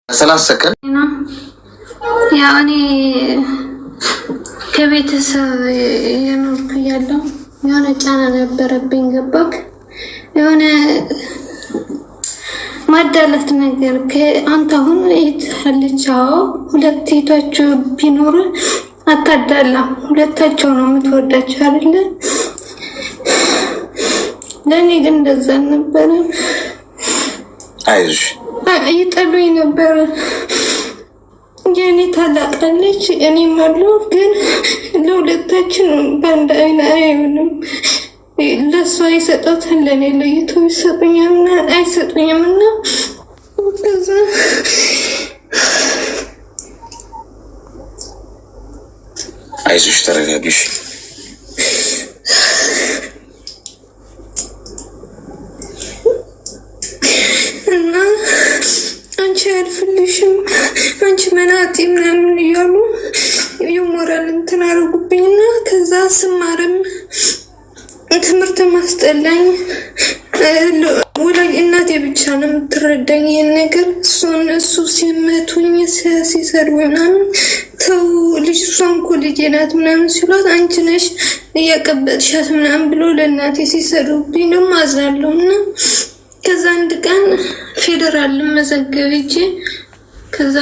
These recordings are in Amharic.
30 ሰከንድ ያኔ ከቤተሰብ የኖርኩ ያለው የሆነ ጫና ነበረብኝ። ገባክ? የሆነ ማዳለት ነገር ከአንተ አሁን እህትልቻው ሁለት እህቶች ቢኖር አታዳላ፣ ሁለታቸው ነው የምትወዳቸው አይደለ? ለኔ ግን እንደዛ ነበር። አይዞሽ ይጠሉኝ ነበር። የኔ ታላቃለች እኔም አለው፣ ግን ለሁለታችን በአንድ አይን አይሆንም። ለእሷ ይሰጣታል፣ ለእኔ ለይቶ ይሰጡኛልና አይሰጡኝምና ከዛ አይዞሽ ተረጋጊሽ። እና አንቺ አያልፍልሽም፣ አንቺ መናጢ ምናምን እያሉ የሞራል እንትን አደረጉብኝና ከዛ ስማርም ትምህርት ማስጠላኝ። ወላጅ እናቴ ብቻ ነው የምትረዳኝ ይሄን ነገር። እሱ ሲመቱኝ ሲሰድቡ ምናምን ተው ልጅ እሷን እኮ ልጄ ናት ምናምን ሲሏት አንቺ ነሽ እያቀበጥሻት ምናምን ብሎ ለእናቴ ሲሰዱብኝ ደግሞ አዝናለሁ። እና ከዛ አንድ ቀን ፌደራል መዘገብ ሂጄ ከዛ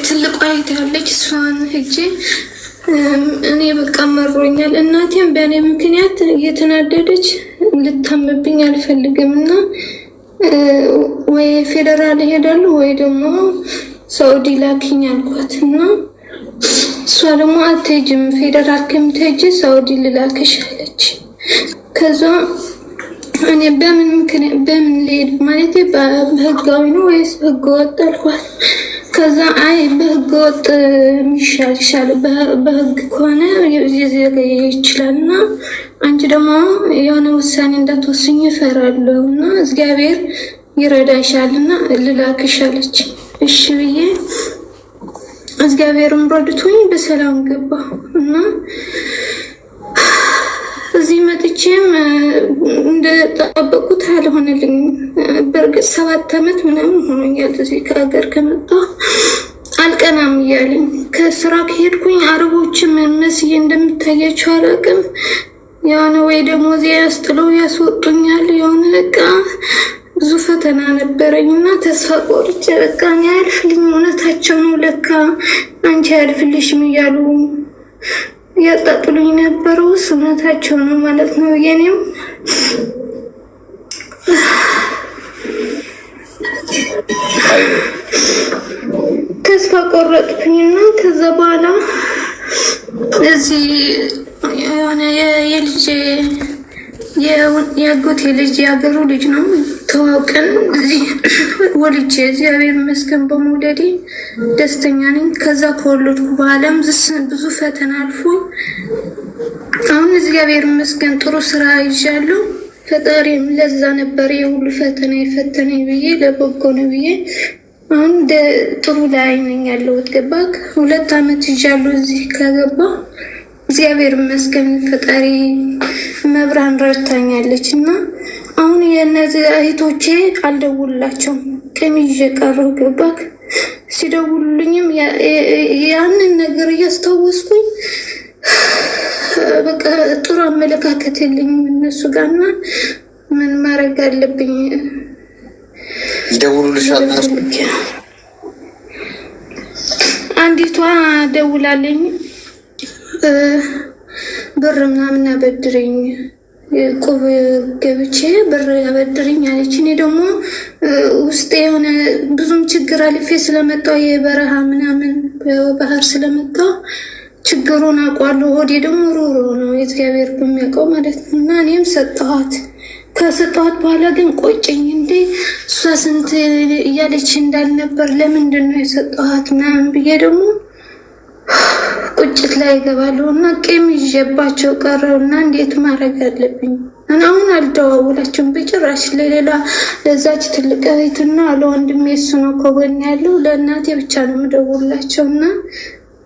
ትልቋ እህቴ ያለች እሷን ሂጄ እኔ በቃ መሮኛል፣ እናቴም በእኔ ምክንያት እየተናደደች ልታምብኝ አልፈልግም እና ወይ ፌደራል ይሄዳሉ ወይ ደግሞ ሳውዲ ላኪኝ አልኳት። እና እሷ ደግሞ አትሄጂም፣ ፌደራል ከምትሄጂ ሳውዲ ልላክሽ አለች። ከዛ እኔ በምን ምክንያት በምን ልሄድ ማለት በህጋዊ ነው ወይስ ህገወጥ አልኳት። ከዛ አይ በህገ ወጥ ይሻል በህግ ከሆነ ሊዘገይ ይችላልና አንቺ ደግሞ የሆነ ውሳኔ እንዳትወስኝ እፈራለሁ እና እግዚአብሔር ይረዳሻልና ልላክሽ አለች። እሺ ብዬ እግዚአብሔርም ረድቶኝ በሰላም ገባ እና እዚህ መጥቼም እንደጠበቁት አልሆነልኝ። በእርግጥ 7 ዓመት ምናምን ሆኖኛል እዚህ ከሀገር ከመጣሁ። አልቀናም እያለኝ ከስራ ከሄድኩኝ አረቦችም መስዬ እንደምታያቸው አላውቅም። የሆነ ወይ ደግሞ እዚያ ያስጥለው ያስወጡኛል። የሆነ በቃ ብዙ ፈተና ነበረኝ እና ተስፋ ቆርጬ በቃ እኔ አያልፍልኝ፣ እውነታቸው ነው ለካ አንቺ አያልፍልሽም እያሉ ያጣጥሉኝ ነበረው። እውነታቸው ነው ማለት ነው። የኔም ተስፋ ቆረጥኩኝና ከዛ በኋላ እዚህ የሆነ የልጅ የአጎቴ ልጅ የአገሩ ልጅ ነው ተዋውቀን እዚህ ወልጄ እግዚአብሔር ይመስገን በመውለዴ ደስተኛ ነኝ። ከዛ ከወለድኩ በኋላም ብዙ ፈተና አልፎ አሁን እግዚአብሔር ይመስገን ጥሩ ስራ ይዣለሁ። ፈጣሪም ለዛ ነበር የሁሉ ፈተና የፈተነኝ ብዬ ለበጎ ነው ብዬ አሁን ጥሩ ላይ ነኝ ያለሁት። ገባክ? 2 ዓመት ይዣለሁ እዚህ ከገባ እግዚአብሔር ይመስገን ፈጣሪ መብራን ረድታኛለች። እና አሁን የነዚህ እህቶቼ አልደውላቸውም ከሚዤ ቀረው። ገባክ? ሲደውሉልኝም ያንን ነገር እያስታወስኩኝ በቃ ጥሩ አመለካከት የለኝም እነሱ ጋርና ምን ማድረግ አለብኝ? ይደውሉልሻል? አንዲቷ ደውላለኝ ብር ምናምን አበድረኝ ቁብ ገብቼ ብር አበድረኝ አለች። እኔ ደግሞ ውስጤ የሆነ ብዙም ችግር አልፌ ስለመጣው የበረሃ ምናምን ባህር ስለመጣው ችግሩን አውቃለሁ። ሆዴ ደግሞ ሮሮ ነው እግዚአብሔር በሚያውቀው ማለት ነው። እና እኔም ሰጠኋት። ከሰጠኋት በኋላ ግን ቆጨኝ። እንዴ እሷ ስንት እያለች እንዳልነበር ለምንድን ነው የሰጠኋት ምናምን ብዬ ደግሞ ቁጭት ላይ እገባለሁ እና ቄም ይዤባቸው ቀረው። እና እንዴት ማድረግ አለብኝ? አሁን አልደዋውላቸውም በጭራሽ። ለሌላ ለዛች ትልቅ እህትና ለወንድሜ እሱ ነው ከጎን ያለው፣ ለእናቴ ብቻ ነው የምደውላቸው። እና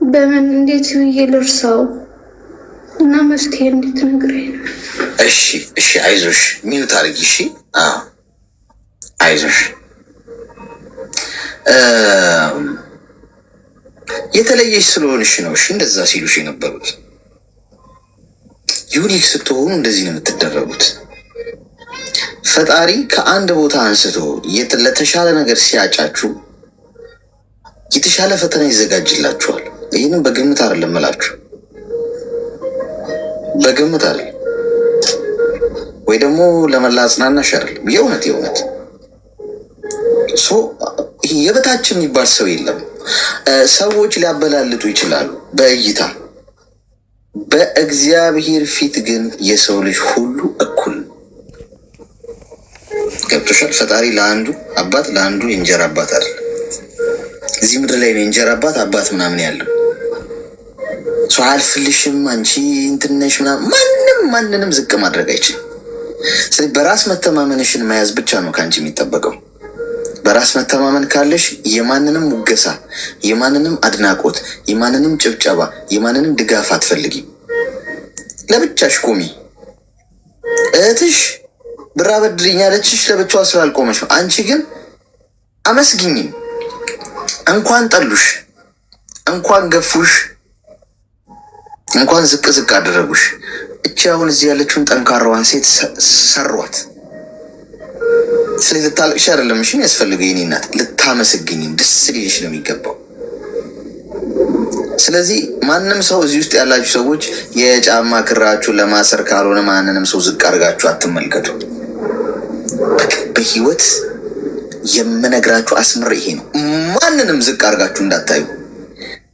በምን እንዴት ብዬ ልርሳው? እና መፍትሄ እንዴት ነግረኝ ነው? እሺ አይዞሽ፣ ሚዩት አድርጊ። እሺ አይዞሽ የተለየሽ ስለሆንሽ ነው። እሺ እንደዛ ሲሉሽ የነበሩት ዩኒክ ስትሆኑ እንደዚህ ነው የምትደረጉት። ፈጣሪ ከአንድ ቦታ አንስቶ ለተሻለ ነገር ሲያጫችሁ የተሻለ ፈተና ይዘጋጅላችኋል። ይህንም በግምት አይደለም እላችሁ፣ በግምት አይደለም ወይ ደግሞ ለመላጽናናሽ አይደለም። የእውነት የበታች የሚባል ሰው የለም። ሰዎች ሊያበላልጡ ይችላሉ በእይታ፣ በእግዚአብሔር ፊት ግን የሰው ልጅ ሁሉ እኩል ገብቶሻል። ፈጣሪ ለአንዱ አባት ለአንዱ የእንጀራ አባት አይደለም። እዚህ ምድር ላይ ነው የእንጀራ አባት ምናምን ያለው ሰው አልፍልሽም አንቺ እንትነሽ ምናምን ማንንም ዝቅ ማድረግ አይችልም። ስለዚህ በራስ መተማመንሽን መያዝ ብቻ ነው ከአንቺ የሚጠበቀው። በራስ መተማመን ካለሽ የማንንም ሙገሳ፣ የማንንም አድናቆት፣ የማንንም ጭብጨባ፣ የማንንም ድጋፍ አትፈልጊም። ለብቻሽ ቆሚ። እህትሽ ብር አበድሪኝ ያለችሽ ለብቻዋ ስላልቆመች ነው። አንቺ ግን አመስግኝም። እንኳን ጠሉሽ፣ እንኳን ገፉሽ፣ እንኳን ዝቅ አደረጉሽ። እቺ አሁን እዚህ ያለችውን ጠንካራዋን ሴት ሰሯት። ስለዚህ ልታለቅሽ አይደለም እሺ የሚያስፈልገው የኔ እናት፣ ልታመሰግኝ ደስ ሊልሽ ነው የሚገባው። ስለዚህ ማንም ሰው እዚህ ውስጥ ያላችሁ ሰዎች የጫማ ክራችሁን ለማሰር ካልሆነ ማንንም ሰው ዝቅ አድርጋችሁ አትመልከቱ። በህይወት የምነግራችሁ አስምር ይሄ ነው። ማንንም ዝቅ አድርጋችሁ እንዳታዩ።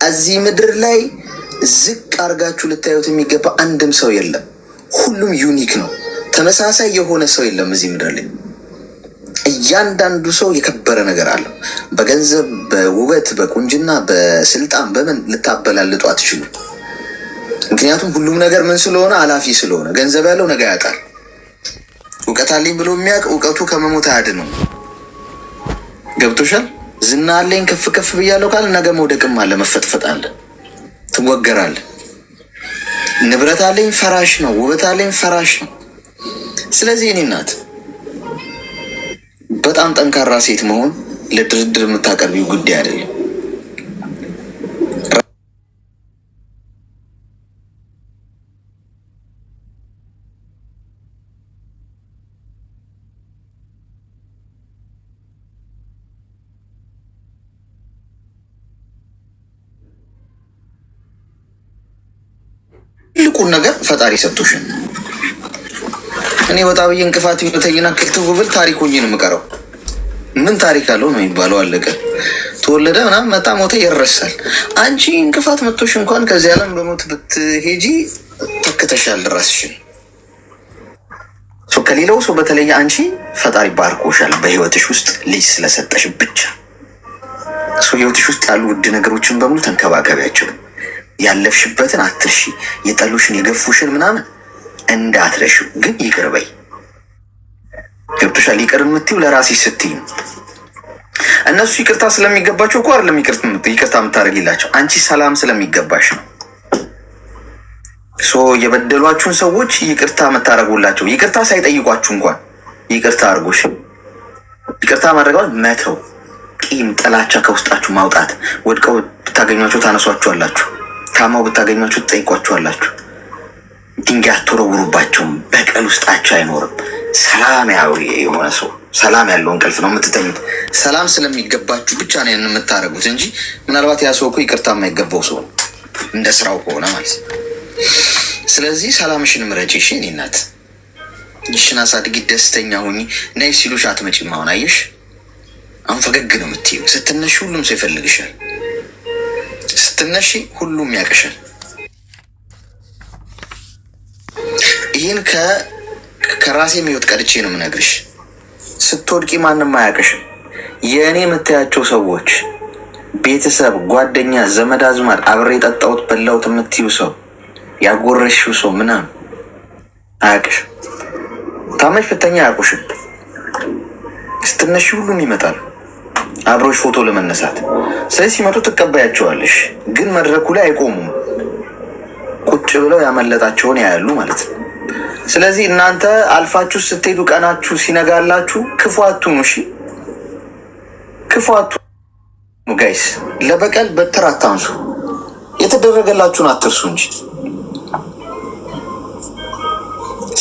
እዚህ ምድር ላይ ዝቅ አድርጋችሁ ልታዩት የሚገባ አንድም ሰው የለም። ሁሉም ዩኒክ ነው። ተመሳሳይ የሆነ ሰው የለም እዚህ ምድር ላይ። እያንዳንዱ ሰው የከበረ ነገር አለው። በገንዘብ፣ በውበት፣ በቁንጅና፣ በስልጣን በምን ልታበላልጡ አትችሉ። ምክንያቱም ሁሉም ነገር ምን ስለሆነ አላፊ ስለሆነ። ገንዘብ ያለው ነገ ያጣል። እውቀት አለኝ ብሎ የሚያውቅ እውቀቱ ከመሞት አያድነው። ገብቶሻል? ዝና አለኝ ከፍ ብያለሁ ካለ ነገ መውደቅም አለ፣ መፈጥፈጥ አለ፣ ትወገራለ። ንብረት አለኝ ፈራሽ ነው፣ ውበት አለኝ ፈራሽ ነው። ስለዚህ እኔ እናት በጣም ጠንካራ ሴት መሆን ለድርድር የምታቀርቢው ጉዳይ አይደለም። ትልቁን ነገር ፈጣሪ ሰጥቶሽን እኔ በጣም እንቅፋት ይመተኝና ክትው ብል ታሪክ ሆኜ ነው የምቀረው። ምን ታሪክ አለው ነው የሚባለው። አለቀ። ተወለደ ምናምን መጣ ሞተ ይረሳል። አንቺ እንቅፋት መጥቶሽ እንኳን ከዚህ ዓለም በሞት ብትሄጂ ተክተሻል ራስሽን። ከሌላው ሰው በተለየ አንቺ ፈጣሪ ባርኮሻል በህይወትሽ ውስጥ ልጅ ስለሰጠሽ ብቻ። ህይወትሽ ውስጥ ያሉ ውድ ነገሮችን በሙሉ ተንከባከቢያቸው። ያለፍሽበትን አትርሺ። የጠሉሽን የገፉሽን ምናምን እንዳትረሺው። ግን ይቅር በይ። ገብቶሻል? ይቅር የምትይው ለራስሽ ስትይ ነው። እነሱ ይቅርታ ስለሚገባቸው እኮ አይደለም ይቅርታ የምታደርጊላቸው፣ አንቺ ሰላም ስለሚገባሽ ነው። የበደሏችሁን ሰዎች ይቅርታ የምታደርጉላቸው ይቅርታ ሳይጠይቋችሁ እንኳን ይቅርታ አድርጎሽ ይቅርታ ማድረግ መተው፣ ቂም፣ ጥላቻ ከውስጣችሁ ማውጣት። ወድቀው ብታገኟቸው ታነሷችኋላችሁ፣ ታማው ብታገኟቸው ትጠይቋችኋላችሁ። ድንጋይ አትወረውሩባቸውም። በቀል ውስጣቸው አይኖርም። ሰላም የሆነ ሰው ሰላም ያለው እንቅልፍ ነው የምትተኙት። ሰላም ስለሚገባችሁ ብቻ ነው የምታደርጉት እንጂ ምናልባት ያ ሰው እኮ ይቅርታ የማይገባው ሰው እንደ ስራው ከሆነ ማለት ነው። ስለዚህ ሰላምሽን ምረጪ። እሺ እኔ እናት ልጅሽን አሳድጊ፣ ደስተኛ ሁኚ። ነይ ሲሉሽ አትመጪም። አሁን አየሽ፣ አሁን ፈገግ ነው የምትይው። ስትነሺ ሁሉም ሰው ይፈልግሻል። ስትነሺ ሁሉም ያቅሻል። ይህን ከራሴ የሚወጥ ቀድቼ ነው የምነግርሽ። ስትወድቂ ማንም አያቅሽም። የእኔ የምታያቸው ሰዎች ቤተሰብ፣ ጓደኛ፣ ዘመድ አዝማድ፣ አብሬ የጠጣሁት በላሁት የምትዩ ሰው፣ ያጎረሽው ሰው ምናምን አያቅሽም። ታመሽ ፍተኛ አያውቁሽም። ስትነሺ ሁሉም ይመጣል አብሮሽ ፎቶ ለመነሳት። ስለዚህ ሲመጡ ትቀበያቸዋለሽ፣ ግን መድረኩ ላይ አይቆሙም። ቁጭ ብለው ያመለጣቸውን ያያሉ ማለት ነው። ስለዚህ እናንተ አልፋችሁ ስትሄዱ ቀናችሁ ሲነጋላችሁ ክፉ አትሁኑ። እሺ ክፉ አትሁኑ ጋይስ። ለበቀል በትር አታንሱ። የተደረገላችሁን አትርሱ እንጂ።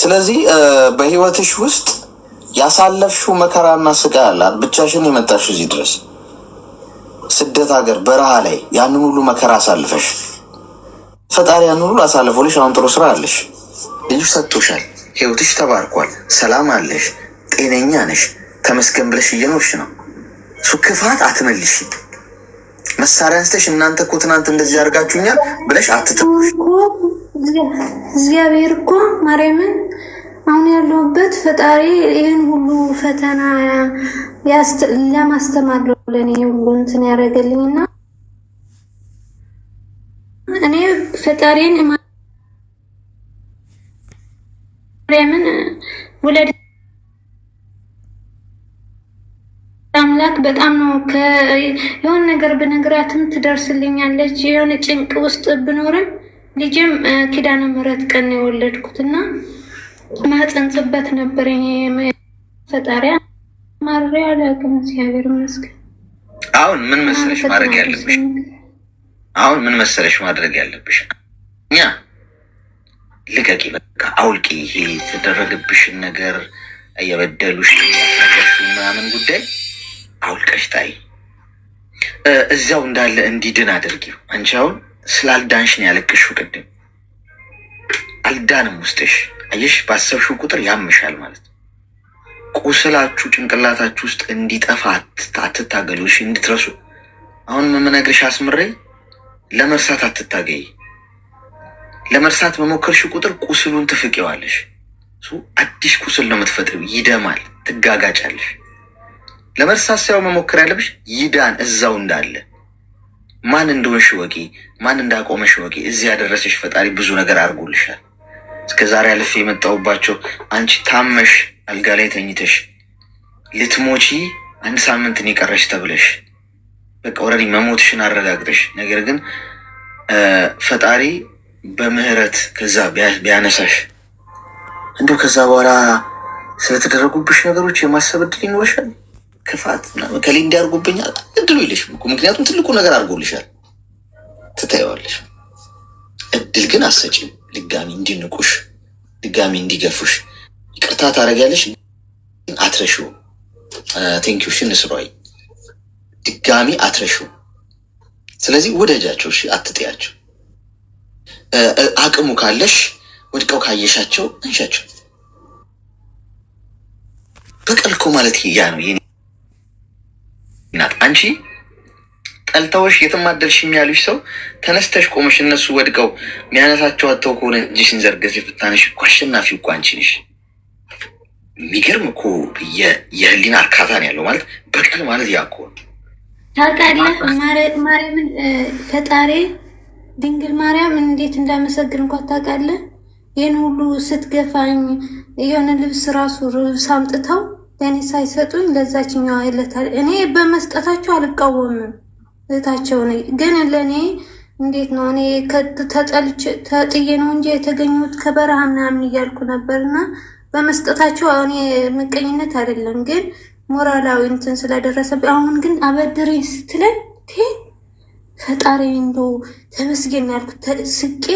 ስለዚህ በህይወትሽ ውስጥ ያሳለፍሽው መከራና ስቃይ አለ። ብቻሽን የመጣሽው እዚህ ድረስ ስደት ሀገር በረሃ ላይ ያንን ሁሉ መከራ አሳልፈሽ ፈጣሪ ያንን ሁሉ አሳልፎልሽ አሁን ጥሩ ስራ አለሽ፣ ልጅ ሰጥቶሻል፣ ህይወትሽ ተባርኳል፣ ሰላም አለሽ፣ ጤነኛ ነሽ፣ ተመስገን ብለሽ እየኖርሽ ነው። እሱ ክፋት አትመልሽ። መሳሪያ አንስተሽ እናንተ እኮ ትናንት እንደዚህ አድርጋችሁኛል ብለሽ አትተውሽ። እግዚአብሔር እኮ ማርያምን አሁን ያለሁበት ፈጣሪ ይህን ሁሉ ፈተና ለማስተማር ለእኔ ሁሉ እንትን ያደረገልኝና እኔ ፈጣሪን ማርያምን ወለድ አምላክ በጣም ነው የሆነ ነገር ብነግራትም ትደርስልኛለች። የሆነ ጭንቅ ውስጥ ብኖርም ልጅም ኪዳነ ምሕረት ቀን የወለድኩትና ማጸንጽበት ነበር። ፈጣሪ ማሪያ ለከም እግዚአብሔር ይመስገን። አሁን ምን መሰለሽ ማድረግ ያለብሽ? እኛ ልቀቂ፣ በቃ አውልቂ። ይሄ የተደረገብሽን ነገር እየበደሉሽ ምናምን ጉዳይ አውልቀሽ ጣይ። እዚያው እንዳለ እንዲድን አድርጊው። አንቺ አሁን ስላልዳንሽ ነው ያለቅሽው። ቅድም አልዳንም ውስጥሽ። አየሽ፣ ባሰብሽው ቁጥር ያምሻል ማለት ነው። ቁስላችሁ ጭንቅላታችሁ ውስጥ እንዲጠፋ አትታገሉ። እሺ፣ እንድትረሱ። አሁን የምነግርሽ አስምሬ፣ ለመርሳት አትታገይ። ለመርሳት በሞከርሽ ቁጥር ቁስሉን ትፍቂዋለሽ። አዲስ ቁስል ነው የምትፈጥሪው። ይደማል፣ ትጋጋጫለሽ። ለመርሳት ሳይሆን መሞከር ያለብሽ ይዳን፣ እዛው እንዳለ። ማን እንደሆንሽ ወቂ፣ ማን እንዳቆመሽ ወቂ። እዚህ ያደረሰሽ ፈጣሪ ብዙ ነገር አድርጎልሻል። እስከ ዛሬ አልፌ የመጣሁባቸው አንቺ ታመሽ አልጋ ላይ ተኝተሽ ልትሞቺ 1 ሳምንት ነው የቀረሽ ተብለሽ በቃ ኦልሬዲ መሞትሽን አረጋግጠሽ፣ ነገር ግን ፈጣሪ በምህረት ከዛ ቢያነሳሽ እንደው ከዛ በኋላ ስለተደረጉብሽ ነገሮች የማሰብ እድል ይኖርሻል። ክፋት ከሌ እንዲያርጉብኛል እድሉ ይልሽ፣ ምክንያቱም ትልቁ ነገር አድርጎልሻል። ትታየዋለሽ። እድል ግን አሰጪም። ድጋሚ እንዲንቁሽ፣ ድጋሚ እንዲገፉሽ ይቅርታ ታደርጊያለሽ፣ አትረሺው። ቴንኪው ሽንስሯይ ድጋሚ አትረሺው። ስለዚህ ወደጃቸው፣ እሺ፣ አትጥያቸው። አቅሙ ካለሽ ወድቀው ካየሻቸው እንሻቸው። በቀል እኮ ማለት ያ ነው። የኔ እናት አንቺ ጠልተውሽ የትም አደርሽም ያሉሽ ሰው ተነስተሽ ቆመሽ እነሱ ወድቀው የሚያነሳቸው አተው ከሆነ እጅሽን ዘርገሽ ብታነሽ እኮ አሸናፊ እኮ አንቺ ነሽ። የሚገርም እኮ የህሊና እርካታን ያለው ማለት በቀል ማለት ያ እኮ ታውቃለህ። ማርያምን ፈጣሪ ድንግል ማርያም እንዴት እንዳመሰግን እንኳን ታውቃለህ። ይህን ሁሉ ስትገፋኝ የሆነ ልብስ ራሱ ልብስ አምጥተው ለእኔ ሳይሰጡኝ ለዛችኛዋ ይለታል። እኔ በመስጠታቸው አልቃወምም፣ እህታቸው ነኝ። ግን ለእኔ እንዴት ነው እኔ ተጥዬ ነው እንጂ የተገኘሁት ከበረሃ ምናምን እያልኩ ነበርና በመስጠታቸው እኔ ምቀኝነት አይደለም፣ ግን ሞራላዊ እንትን ስለደረሰብኝ። አሁን ግን አበድሬኝ ስትለኝ ፈጣሪ እንደው ተመስገን ያልኩት ስቄ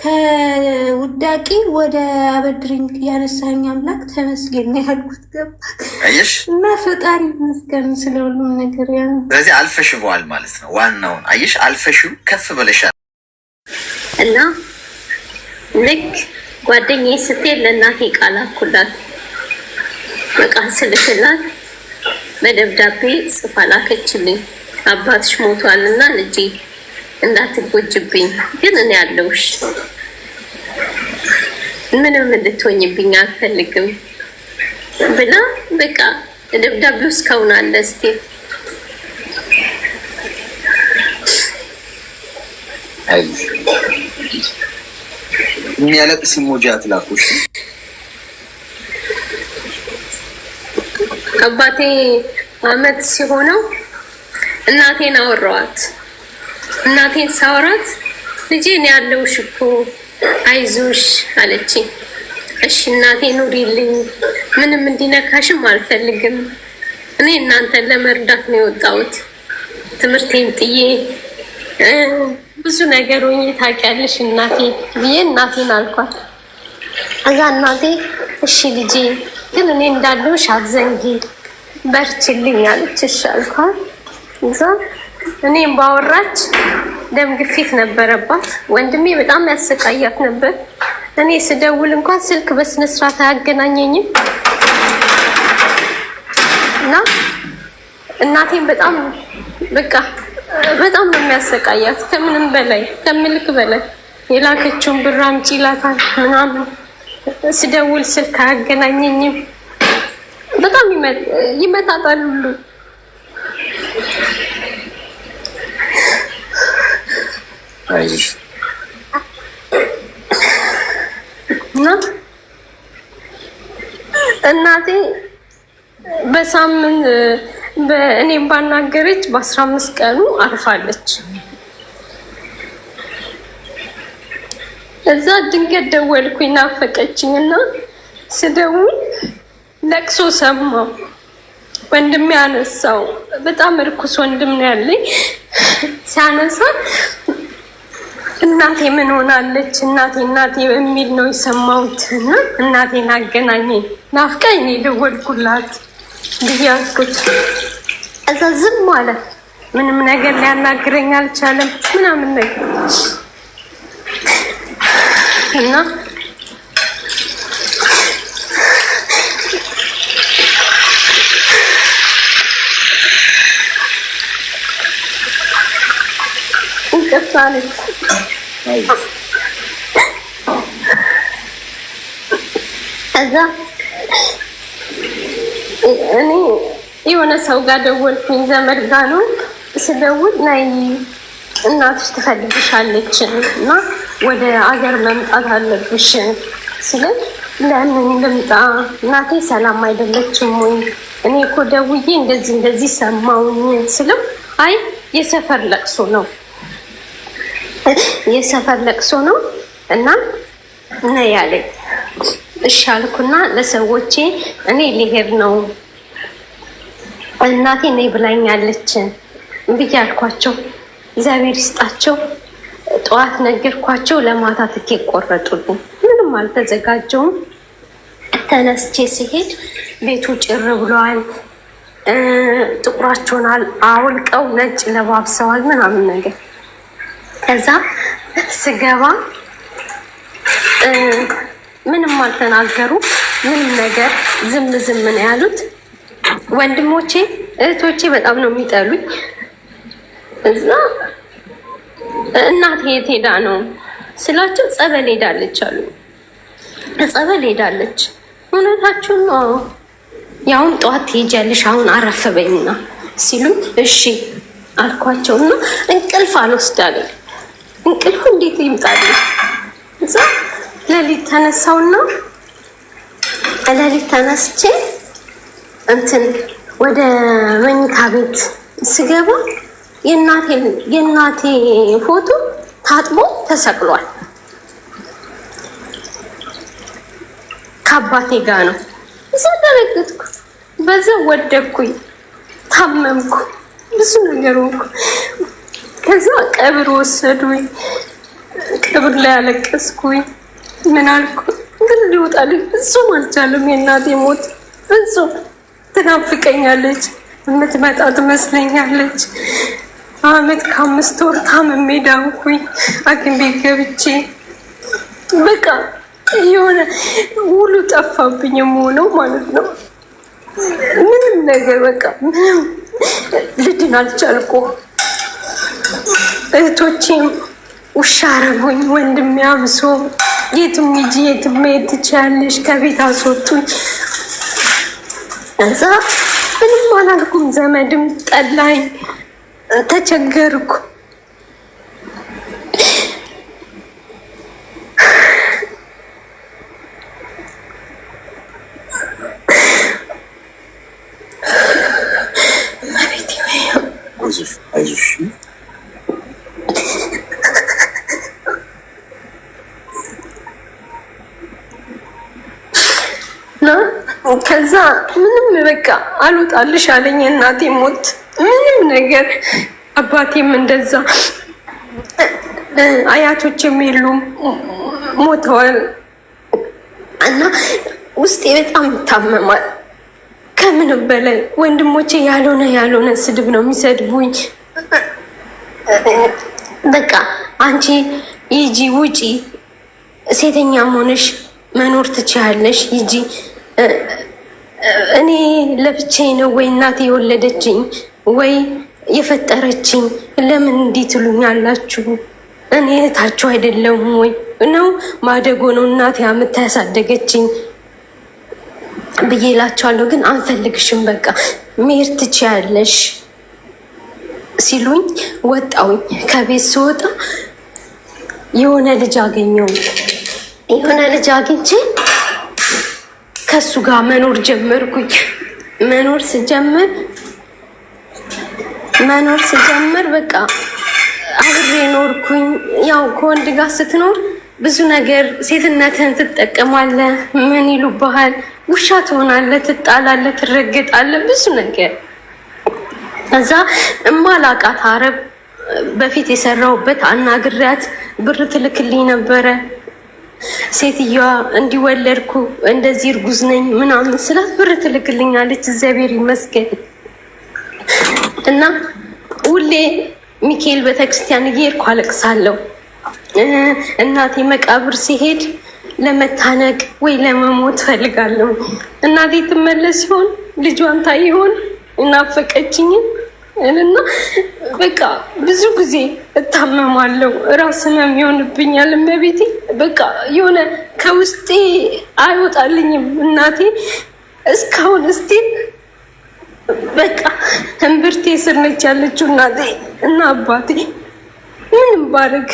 ከውዳቂ ወደ አበድሪኝ ያነሳኝ አምላክ ተመስገን ያልኩት ገባ እና ፈጣሪ ይመስገን ስለሁሉም ነገር። ያ ስለዚህ አልፈሽዋል ማለት ነው። ዋናውን አየሽ፣ አልፈሽው ከፍ ብለሻል። እና ልክ ጓደኛዬ ስትሄድ ለእናቴ ቃል አልኩላት፣ በቃ ስልክላት በደብዳቤ ጽፋ ላከችልኝ። አባትሽ ሞቷልና ልጄ እንዳትጎጅብኝ፣ ግን እኔ ያለውሽ ምንም እንድትሆኝብኝ አልፈልግም ብላ በቃ ደብዳቤው እስካሁን አለ። እስቲ የሚያለቅስ ኢሞጂ አትላኩሽ። አባቴ አመት ሲሆነው እናቴን አወራኋት። እናቴን ሳወራት ልጄ እኔ ያለውሽ እኮ አይዞሽ አለችኝ። እሺ እናቴ ኑሪልኝ፣ ምንም እንዲነካሽም አልፈልግም። እኔ እናንተን ለመርዳት ነው የወጣሁት። ትምህርቴን ጥዬ ብዙ ነገር ሆኜ ታውቂያለሽ እናቴ ብዬ እናቴን አልኳት። እዛ እናቴ እሺ ልጄ ግን እኔ እንዳለሁሽ አትዘንጊ በርችልኝ አለች። እሺ አልኳት። እዛ እኔም ባወራች ደም ግፊት ነበረባት። ወንድሜ በጣም ያሰቃያት ነበር። እኔ ስደውል እንኳን ስልክ በስነ ስርዓት አያገናኘኝም እና እናቴም በጣም በቃ በጣም ነው የሚያሰቃያት ከምንም በላይ ከምልክ በላይ። የላከችውን ብር አምጪ ይላታል ምናምን። ስደውል ስልክ አያገናኘኝም። በጣም ይመጣጣል ሁሉ አይዞሽ እና እናቴ በሳምንት እኔም ባናገረች በ15 ቀኑ አርፋለች። እዛ ድንገት ደወልኩኝ ናፈቀችኝ እና ስደውል ለቅሶ ሰማሁ። ወንድሜ ያነሳው በጣም እርኩስ ወንድም ነው ያለኝ። ሲያነሳ እናቴ ምን ሆናለች እናቴ የሚል ነው የሰማሁት እና እናቴን አገናኘኝ። ናፍቀኝ የደወልኩላት ብዬ አልኩት። እዛ ዝም አለ። ምንም ነገር ሊያናግረኝ አልቻለም ምናምን ነገር እና እንቀሳለች። እዛ እኔ የሆነ ሰው ጋር ደወልኩኝ፣ ዘመድ ጋር ነው። ስደውል ናይ እናትሽ ትፈልግሻለች እና ወደ አገር መምጣት አለብሽ ስለ ለምን ልምጣ እናቴ ሰላም አይደለችም ወይ? እኔ እኮ ደውዬ እንደዚህ ሰማውኝ ስለው አይ የሰፈር ለቅሶ ነው እና ነይ ያለኝ። እሺ አልኩና ለሰዎቼ እኔ ሊሄድ ነው እናቴ ነይ ብላኛለች ብዬ አልኳቸው። እግዚአብሔር ይስጣቸው። ጠዋት ነገርኳቸው፣ ለማታ ትኬት ቆረጡልኝ። ምንም አልተዘጋጀውም። ተነስቼ ሲሄድ ቤቱ ጭር ብለዋል። ጥቁራቸውን አውልቀው ነጭ ለባብሰዋል ምናምን ነገር። ከዛ ስገባ ምንም አልተናገሩ፣ ምንም ነገር ዝም ነው ያሉት። ወንድሞቼ እህቶቼ በጣም ነው የሚጠሉኝ። እዛ እናቴ የት ሄዳ ነው ስላቸው ጸበል ሄዳለች አሉ። ጸበል ሄዳለች። እውነታችሁን ነው? ያውን ጠዋት ትሄጃለሽ አሁን አረፍ በይና ሲሉኝ እሺ አልኳቸውና እንቅልፍ አልወስዳለኝ። እንቅልፉ እንዴት ይምጣልኝ? እዛ ሌሊት ተነሳውና ሌሊት ተነስቼ እንትን ወደ መኝታ ቤት ስገባ የእናቴ ፎቶ ታጥቦ ተሰቅሏል። ከአባቴ ጋር ነው። እዛ ደረገጥኩ፣ በዛ ወደኩኝ፣ ታመምኩ፣ ብዙ ነገር ሆንኩ። ከዛ ቀብር ወሰዱኝ። ቀብር ላይ አለቀስኩኝ። ምን አልኩ ግን ሊወጣልኝ ፍጹም አልቻለም። የእናቴ ሞት ፍጹም ትናፍቀኛለች፣ የምትመጣ ትመስለኛለች። አመት ከ5 ወር ታምሜ ዳንኩኝ። ሐኪም ቤት ገብቼ በቃ የሆነ ሁሉ ጠፋብኝ የምሆነው ማለት ነው። ምንም ነገር በቃ ምንም ልድን አልቻልኩም። እህቶቼም ውሻ አረጉኝ። ወንድሜ አምሶ የትም ሂጂ የትም መሄድ ትችያለሽ ከቤት አስወጡኝ። እዛ ምንም አላልኩም። ዘመድም ጠላኝ፣ ተቸገርኩ። አይዞሽ ከዛ ምንም በቃ አልወጣልሽ አለኝ። እናቴ ሞት ምንም ነገር አባቴም እንደዛ አያቶችም የሉም ሞተዋል። እና ውስጤ በጣም ይታመማል። ከምንም በላይ ወንድሞቼ ያልሆነ ስድብ ነው የሚሰድቡኝ። በቃ አንቺ ሂጂ ውጪ፣ ሴተኛ ሆነሽ መኖር ትችያለሽ፣ ሂጂ። እኔ ለብቻዬ ነው ወይ እናቴ የወለደችኝ ወይ የፈጠረችኝ? ለምን እንዲህ ትሉኛላችሁ? እኔ እህታችሁ አይደለም ወይ? ነው ማደጎ ነው እናቴ አምታ ያሳደገችኝ ብዬ እላቸዋለሁ። ግን አንፈልግሽም፣ በቃ መሄድ ትችያለሽ ሲሉኝ ወጣውኝ። ከቤት ስወጣ የሆነ ልጅ አገኘው። የሆነ ልጅ አግኝቼ ከሱ ጋር መኖር ጀመርኩኝ። መኖር ስጀምር በቃ አብሬ ኖርኩኝ። ያው ከወንድ ጋር ስትኖር ብዙ ነገር ሴትነትህን ትጠቀማለህ። ምን ይሉብሃል? ውሻ ትሆናለህ፣ ትጣላለህ፣ ትረገጣለህ፣ ብዙ ነገር። እዛ እማላቃት አረብ በፊት የሰራሁበት አናግሪያት ብር ትልክልኝ ነበረ። ሴትዮዋ እንዲወለድኩ እንደዚህ እርጉዝ ነኝ ምናምን ስላት ብር ትልክልኛለች። እግዚአብሔር ይመስገን። እና ሁሌ ሚካኤል ቤተክርስቲያን እየሄድኩ አለቅሳለሁ። እናቴ መቃብር ሲሄድ ለመታነቅ ወይ ለመሞት ፈልጋለሁ። እናቴ ትመለስ ሲሆን ልጇን ታይ ይሆን እናፈቀችኝም እና በቃ ብዙ ጊዜ እታመማለሁ። ራስ ህመም ይሆንብኛል። እመቤቴ በቃ የሆነ ከውስጤ አይወጣልኝም። እናቴ እስካሁን እስቲ በቃ እምብርቴ ስር ነች ያለችው እናቴ እና አባቴ። ምንም ባረግ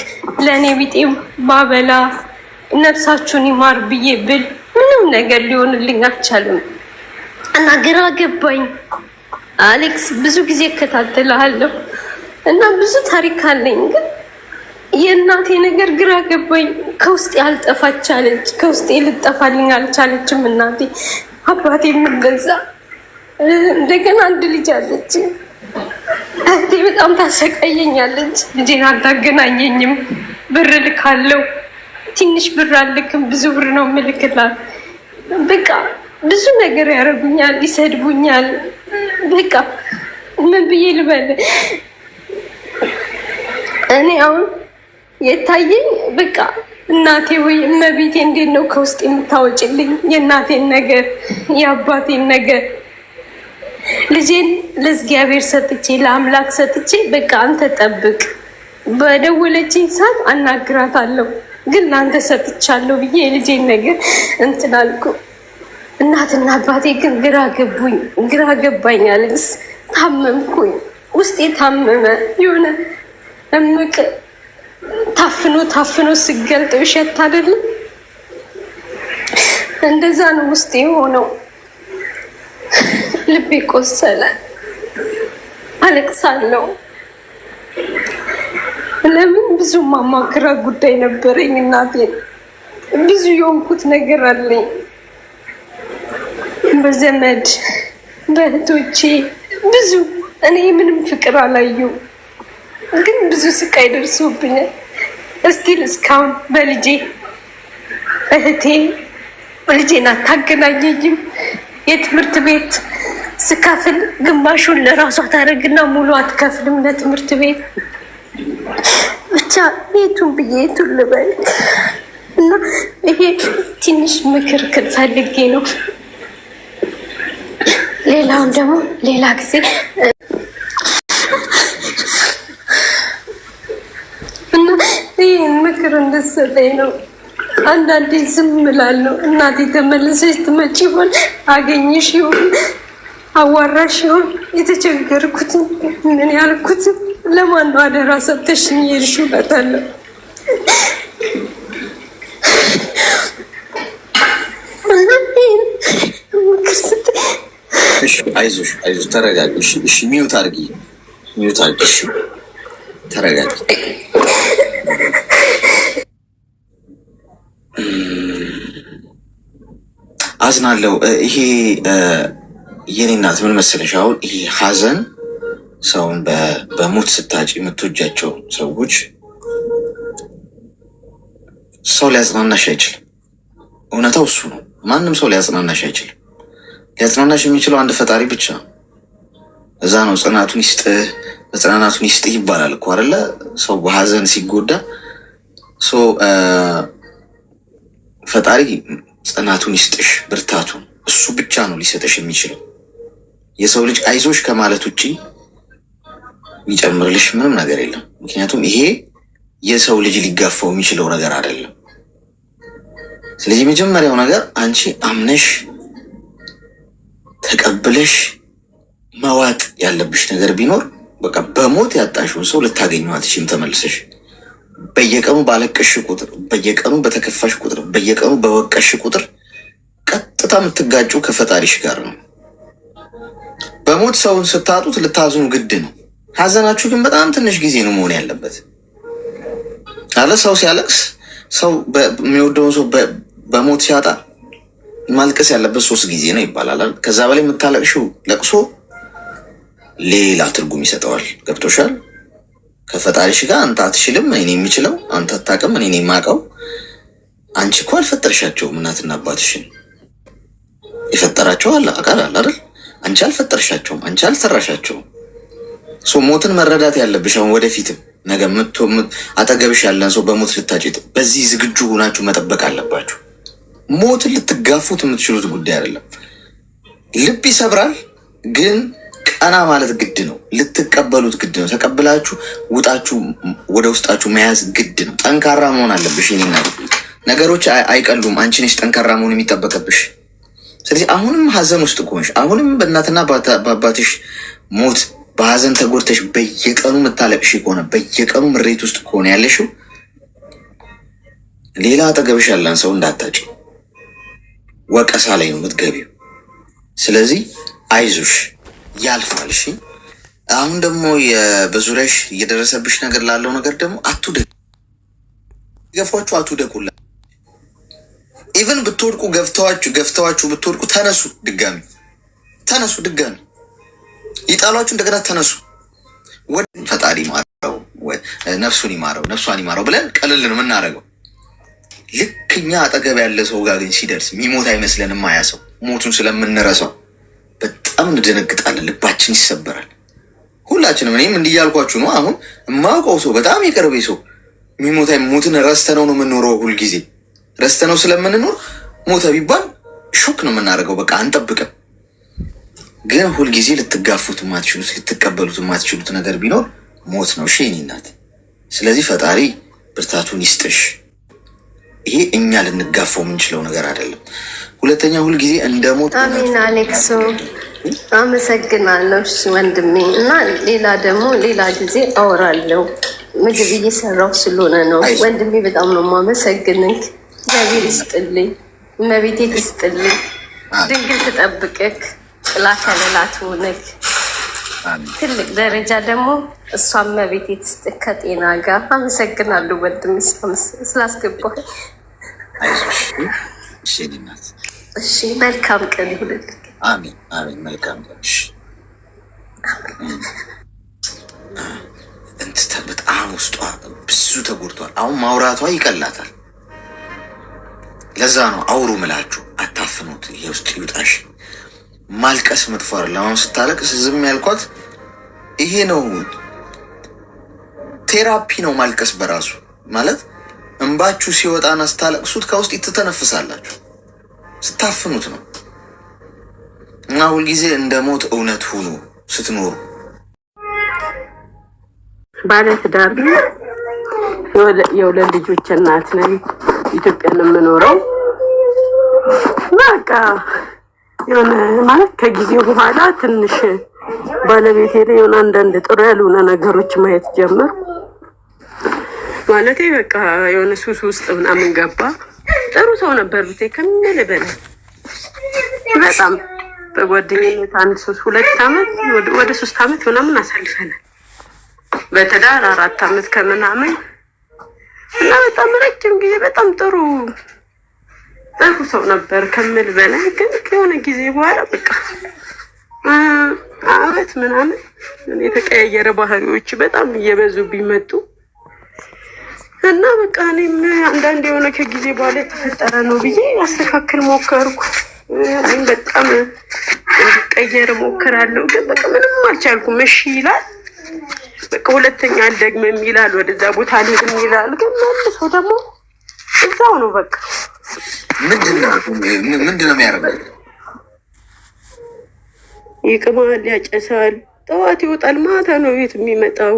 ለእኔ ቢጤም ባበላ ነፍሳችሁን ይማር ብዬ ብል ምንም ነገር ሊሆንልኝ አልቻለም እና ግራ ገባኝ። አሌክስ ብዙ ጊዜ እከታተልሃለሁ እና ብዙ ታሪክ አለኝ፣ ግን የእናቴ ነገር ግራ ገባኝ። ከውስጤ አልጠፋቻለች፣ ከውስጤ ልጠፋልኝ አልቻለችም እናቴ። አባቴ የምገዛ እንደገና አንድ ልጅ አለች። እህቴ በጣም ታሰቃየኛለች። ልጄን አታገናኘኝም። ብር ልካለው፣ ትንሽ ብር አልክም፣ ብዙ ብር ነው የምልክላት። በቃ ብዙ ነገር ያደርጉኛል፣ ይሰድቡኛል። በቃ ምን ብዬ ልበል? እኔ አሁን የታየኝ በቃ እናቴ ወይ እመቤቴ እንዴት ነው ከውስጥ የምታወጭልኝ የእናቴን ነገር የአባቴን ነገር? ልጄን ለእግዚአብሔር ሰጥቼ ለአምላክ ሰጥቼ በቃ አንተ ጠብቅ፣ በደወለችኝ ሰዓት አናግራታለሁ፣ ግን ለአንተ ሰጥቻለሁ ብዬ የልጄን ነገር እንትን አልኩ። እናትና አባቴ ግን ግራ ገባኝ። አለቅስ፣ ታመምኩኝ፣ ውስጤ ታመመ። የሆነ እምቅ ታፍኖ ስገልጠው ይሸት አይደለም፣ እንደዛ ነው ውስጤ የሆነው። ልቤ ቆሰለ፣ አለቅሳለሁ። ለምን ብዙ ማማክራ ጉዳይ ነበረኝ። እናቴን ብዙ የሆንኩት ነገር አለኝ፣ በዘመድ በእህቶቼ ብዙ። እኔ ምንም ፍቅር አላዩ፣ ግን ብዙ ስቃይ ደርሶብኛል። እስቲል እስካሁን በልጄ እህቴ ልጄን አታገናኘኝም። የትምህርት ቤት ስከፍል ግማሹን ለራሷ ታደርግና ሙሉ አትከፍልም ለትምህርት ቤት። ብቻ የቱን ብዬ የቱን ልበል? እና ይሄ ትንሽ ምክር ፈልጌ ነው። ሌላውን ደግሞ ሌላ ጊዜ እና ይህን ምክር እንድትሰጠኝ ነው። አንዳንዴ ዝም እላለሁ። እናቴ ተመልሰሽ ትመጪ ይሆን? አገኘሽ ይሆን? አዋራሽ ይሆን? የተቸገርኩትን ምን ያልኩትን ለማን ነው አደራ ሰጥተሽኝ የሄድሽው? እላታለሁ። እና ይህን ምክር ስትይ አይዞሽ፣ ተረጋጊ። እሺ፣ ሚዩት አድርጊ። እሺ፣ ተረጋጊ። አዝናለሁ። ይሄ የኔ እናት ምን መሰለሽ፣ አሁን ይሄ ሀዘን ሰውን በሞት ስታጭ የምትወጃቸው ሰዎች ሰው ሊያጽናናሽ አይችልም። እውነታው እሱ ነው። ማንም ሰው ሊያጽናናሽ አይችልም። ሊያጽናናሽ የሚችለው አንድ ፈጣሪ ብቻ ነው። እዛ ነው ጽናቱን ይስጥህ መጽናናቱን ይስጥህ ይባላል እኮ አይደለ? ሰው በሀዘን ሲጎዳ ፈጣሪ ጽናቱን ይስጥሽ ብርታቱን እሱ ብቻ ነው ሊሰጥሽ የሚችለው። የሰው ልጅ አይዞሽ ከማለት ውጭ የሚጨምርልሽ ምንም ነገር የለም። ምክንያቱም ይሄ የሰው ልጅ ሊጋፋው የሚችለው ነገር አይደለም። ስለዚህ የመጀመሪያው ነገር አንቺ አምነሽ ተቀብለሽ መዋጥ ያለብሽ ነገር ቢኖር በቃ በሞት ያጣሽውን ሰው ልታገኘው አትችይም ተመልሰሽ። በየቀኑ ባለቀሽ ቁጥር፣ በየቀኑ በተከፋሽ ቁጥር፣ በየቀኑ በወቀሽ ቁጥር ቀጥታ የምትጋጩ ከፈጣሪሽ ጋር ነው። በሞት ሰውን ስታጡት ልታዝኑ ግድ ነው። ሀዘናችሁ ግን በጣም ትንሽ ጊዜ ነው መሆን ያለበት አለ። ሰው ሲያለቅስ ሰው የሚወደውን ሰው በሞት ሲያጣ ማልቀስ ያለበት 3 ጊዜ ነው ይባላል። ከዛ በላይ የምታለቅሽው ለቅሶ ሌላ ትርጉም ይሰጠዋል። ገብቶሻል? ከፈጣሪሽ ጋር አንተ አትችልም፣ እኔ የሚችለው አንተ አታውቅም፣ እኔ የማውቀው። አንቺ እኮ አልፈጠርሻቸውም። እናትና አባትሽን የፈጠራቸው አለ አቃል አለ አይደል? አንቺ አልፈጠርሻቸውም፣ አንቺ አልሰራሻቸውም። ሞትን መረዳት ያለብሽ አሁን ወደፊትም ነገ አጠገብሽ ያለን ሰው በሞት ልታጭት በዚህ ዝግጁ ሆናችሁ መጠበቅ አለባችሁ። ሞትን ልትጋፉት የምትችሉት ጉዳይ አይደለም። ልብ ይሰብራል፣ ግን ቀና ማለት ግድ ነው። ልትቀበሉት ግድ ነው። ተቀብላችሁ ውጣችሁ ወደ ውስጣችሁ መያዝ ግድ ነው። ጠንካራ መሆን አለብሽ። ይህና ነገሮች አይቀሉም። አንቺ ነሽ ጠንካራ መሆን የሚጠበቅብሽ። ስለዚህ አሁንም ሀዘን ውስጥ ከሆንሽ፣ አሁንም በእናትና በአባትሽ ሞት በሀዘን ተጎድተሽ በየቀኑ የምታለቅሽ ከሆነ፣ በየቀኑ ምሬት ውስጥ ከሆነ ያለሽው ሌላ አጠገብሽ ያለን ሰው እንዳታጭ ወቀሳ ላይ ነው የምትገቢው። ስለዚህ አይዞሽ ያልፋል። እሺ አሁን ደግሞ በዙሪያሽ እየደረሰብሽ ነገር ላለው ነገር ደግሞ ገፏችሁ አትውደቁላ። ኢቨን ብትወድቁ ገፍተዋችሁ ብትወድቁ ተነሱ፣ ድጋሚ ይጣሏችሁ፣ እንደገና ተነሱ። ወደ ፈጣሪ ማረው፣ ነፍሱን ይማረው፣ ነፍሷን ይማረው ብለን ቀልል ነው የምናደርገው። ልክ እኛ አጠገብ ያለ ሰው ጋር ግን ሲደርስ የሚሞት አይመስለንም። ማያ ሰው ሞቱን ስለምንረሳው በጣም እንደነግጣለን፣ ልባችን ይሰበራል። ሁላችንም እኔም እንዲያልኳችሁ ነው። አሁን የማውቀው ሰው በጣም የቀረበ ሰው ሞትን ረስተነው ነው የምንኖረው። ሁልጊዜ ረስተነው ስለምንኖር ሞተ ቢባል ሾክ ነው የምናደርገው። በቃ አንጠብቅም። ግን ሁልጊዜ ልትጋፉት የማትችሉት ልትቀበሉት የማትችሉት ነገር ቢኖር ሞት ነው። እሺ የእኔ እናት፣ ስለዚህ ፈጣሪ ብርታቱን ይስጥሽ። ይሄ እኛ ልንጋፋው የምንችለው ነገር አይደለም። ሁለተኛ ሁልጊዜ እንደ ሞት አሜን። አሌክሶ አመሰግናለሁ ወንድሜ። እና ሌላ ጊዜ አወራለሁ። ምግብ እየሰራው ስለሆነ ነው ወንድሜ። በጣም ነው የማመሰግንህ። እግዚአብሔር ይስጥልኝ፣ እመቤቴ ትስጥልኝ፣ ድንግል ትጠብቅህ፣ ጥላ ከለላ ትሁንህ። ትልቅ ደረጃ ደግሞ እሷ እመቤቴ ትስጥህ ከጤና ጋር። አመሰግናለሁ ወንድሜ ስላስገባህ። እሺ መልካም ቀን ይሁንልህ። አሜን አሜን። መልካም ቀን። በጣም ውስጧ ብዙ ተጎድቷል። አሁን ማውራቷ ይቀላታል። ለዛ ነው አውሩ ምላችሁ፣ አታፍኑት። የውስጥ ይውጣሽ። ማልቀስ መጥፎ አይደለም። አሁን ስታለቅስ ዝም ያልኳት ይሄ ነው፣ ቴራፒ ነው ማልቀስ በራሱ ማለት። እንባችሁ ሲወጣና ስታለቅሱት ከውስጥ ትተነፍሳላችሁ፣ ስታፍኑት ነው። እና ሁልጊዜ እንደ ሞት እውነት ሁኑ ስትኖሩ። ባለትዳር የሁለት ልጆች እናት ነኝ። ኢትዮጵያ ነው የምኖረው። በቃ የሆነ ማለት ከጊዜው በኋላ ትንሽ ባለቤቴ ላይ የሆነ አንዳንድ ጥሩ ያልሆነ ነገሮች ማየት ጀመር። ማለቴ በቃ የሆነ ሱስ ውስጥ ምናምን ገባ። ጥሩ ሰው ነበር ብቴ ከምል በላይ በጣም በጓደኝነት 2 ዓመት ወደ 3 ዓመት ምናምን አሳልፈናል። በትዳር 4 ዓመት ከምናምን እና በጣም ረጅም ጊዜ በጣም ጥሩ ሰው ነበር ከምል በላይ። ግን ከሆነ ጊዜ በኋላ በቃ አመት ምናምን የተቀያየረ ባህሪዎች በጣም እየበዙ ቢመጡ እና በቃ እኔም አንዳንድ የሆነ ከጊዜ በኋላ የተፈጠረ ነው ብዬ ያስተካክል ሞከርኩ። እኔም በጣም እንዲቀየር ሞክራለሁ፣ ግን በቃ ምንም አልቻልኩም። እሺ ይላል፣ በቃ ሁለተኛ አልደግምም ይላል፣ ወደዛ ቦታ አልሄድም ይላል። ግን መልሶ ደግሞ እዛው ነው። በቃ ምንድነው የሚያደርገው? ይቅማል፣ ያጨሳል፣ ጠዋት ይወጣል፣ ማታ ነው ቤት የሚመጣው።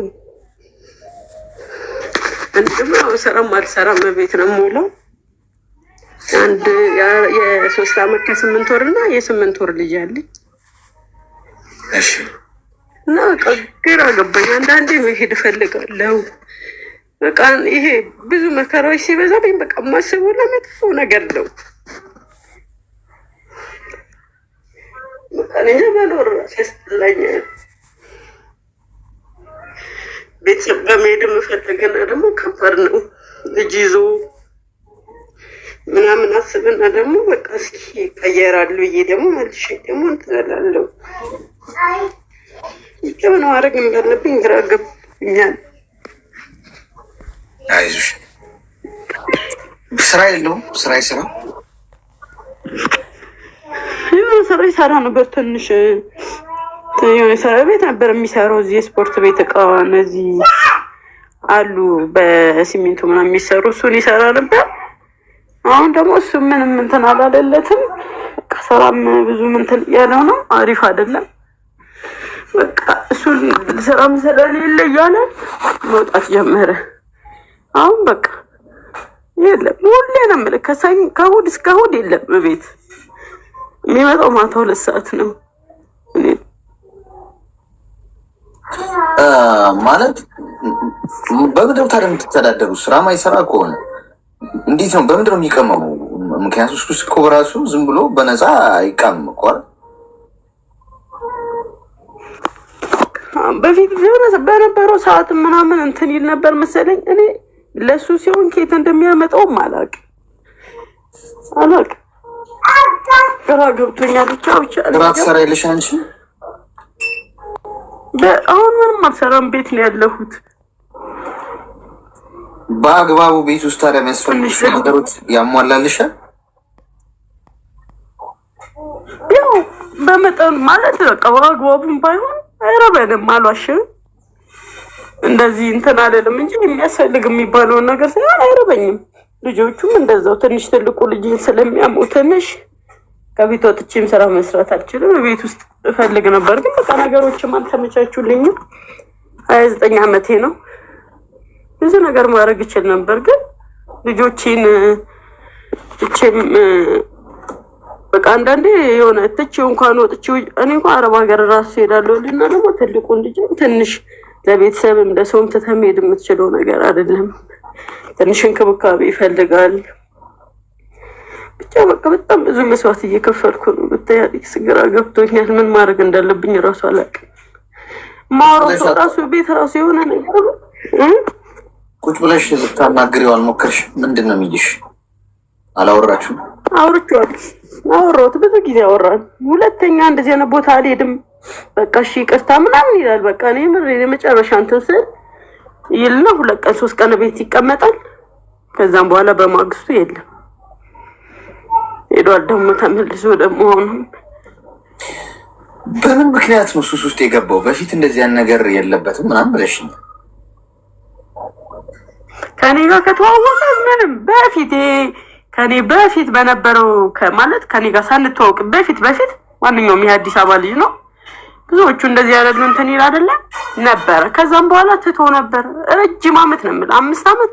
እንድም ስራም አልሰራም ቤት ነው የምውለው። አንድ የ3 ዓመት ከ8 ወር እና የ8 ወር ልጅ አለኝ። እሺ። እና በቃ ግራ ገባኝ። አንዳንዴ መሄድ እፈልጋለሁ። በቃ ይሄ ብዙ መከራዎች ሲበዛብኝ በቃ ማስበው ለመጥፎ ነገር ነው። በቃ እኔ መኖር ያስጠላኛል። ቤተሰብ ጋር መሄድ የምፈልግና ደግሞ ከባድ ነው። ልጅ ይዞ ምናምን አስብና ደግሞ በቃ እስኪ ይቀየራሉ ብዬ ደግሞ መልሼ ደግሞ እንትን እላለሁ። ምን ማድረግ እንዳለብኝ ግራ ገብቶኛል። አይዞሽ። ስራ የለውም? ስራ ይሰራ ስራ ይሰራ ነበር። ትንሽ የሆነ ስራ ቤት ነበር የሚሰራው። እዚህ የስፖርት ቤት እቃ እነዚህ አሉ በሲሚንቶ ምናምን የሚሰሩ፣ እሱን ይሰራ ነበር። አሁን ደግሞ እሱ ምንም እንትን አላለለትም። በቃ ስራም ብዙ እንትን ያለው ነው፣ አሪፍ አይደለም። በቃ እሱን ስራም ስለሌለ እያለ መውጣት ጀመረ። አሁን በቃ የለም፣ ሁሌ ነው የምልህ፣ ከእሑድ እስከ እሑድ የለም ቤት የሚመጣው ማታ 2 ሰዓት ነው። ማለት በምንድን ነው ታዲያ የምትተዳደሩ? ስራ ማይሰራ ከሆነ እንዴት ነው? በምንድን ነው የሚቀመሙ? ምክንያቱም እሱ እኮ በራሱ ዝም ብሎ በነፃ አይቃምም እኮ አይደል? በፊት በነበረው ሰዓት ምናምን እንትን ይል ነበር መሰለኝ። እኔ ለሱ ሲሆን ኬት እንደሚያመጣውም አላውቅም። ግራ ገብቶኛል። ብቻ ግራ ትሰሪያለሽ አንቺ? አሁን ምንም አልሰራም፣ ቤት ነው ያለሁት። በአግባቡ ቤት ውስጥ ታዲያ የሚያስፈልጉሽ ነገሮች ያሟላልሻል? ያው በመጠኑ ማለት በቃ በአግባቡም ባይሆን አይረበንም፣ አልዋሽም። እንደዚህ እንትን አይደለም እንጂ የሚያስፈልግ የሚባለውን ነገር ሳይሆን አይረበኝም። ልጆቹም እንደዛው። ትንሽ ትልቁ ልጅ ስለሚያመው ትንሽ ከቤት ወጥቼም ስራ መስራት አልችልም። ቤት ውስጥ እፈልግ ነበር፣ ግን በቃ ነገሮችም አልተመቻቹልኝም። 29 ዓመቴ ነው። ብዙ ነገር ማድረግ እችል ነበር፣ ግን ልጆቼን እቼም በቃ አንዳንዴ የሆነ ትቼው እንኳን ወጥቼው እኔ እንኳን አረብ ሀገር ራሱ ሄዳለሁ እና ደግሞ ትልቁን ልጅ ትንሽ ለቤተሰብም ለሰውም ተተመሄድ የምትችለው ነገር አይደለም። ትንሽ እንክብካቤ ይፈልጋል። ብቻ በቃ በጣም ብዙ መስዋዕት እየከፈልኩ ነው። ብታያለሽ ግራ ገብቶኛል። ምን ማድረግ እንዳለብኝ ራሱ አላውቅም። ማውራቱ ራሱ ቤት ራሱ የሆነ ነገር ቁጭ ብለሽ ልታናግሪው አልሞከርሽ? ምንድን ነው የሚልሽ? አላወራችሁም? አወራሁት፣ ብዙ ጊዜ አወራን። ሁለተኛ እንደዚህ አይነት ቦታ አልሄድም፣ በቃ እሺ ይቅርታ ምናምን ይላል። በቃ እኔ የመጨረሻ እንትን ስል ይልና 2 ቀን 3 ቀን ቤት ይቀመጣል። ከዛም በኋላ በማግስቱ የለም፣ ሄዷል። ደግሞ ተመልሶ ደግሞ በምን ምክንያት ነው ሱስ ውስጥ የገባው? በፊት እንደዚህ ያን ነገር የለበትም ምናምን ብለሽኝ ከኔ ጋር ከተዋወቀ ምንም በፊት ከኔ በፊት በነበረው ማለት ከኔ ጋር ሳንተዋወቅ በፊት ማንኛውም የአዲስ አበባ ልጅ ነው። ብዙዎቹ እንደዚህ ያደረጉ እንትን ይል አይደለ ነበር። ከዛም በኋላ ትቶ ነበር። ረጅም ዓመት ነው የምልህ፣ 5 ዓመት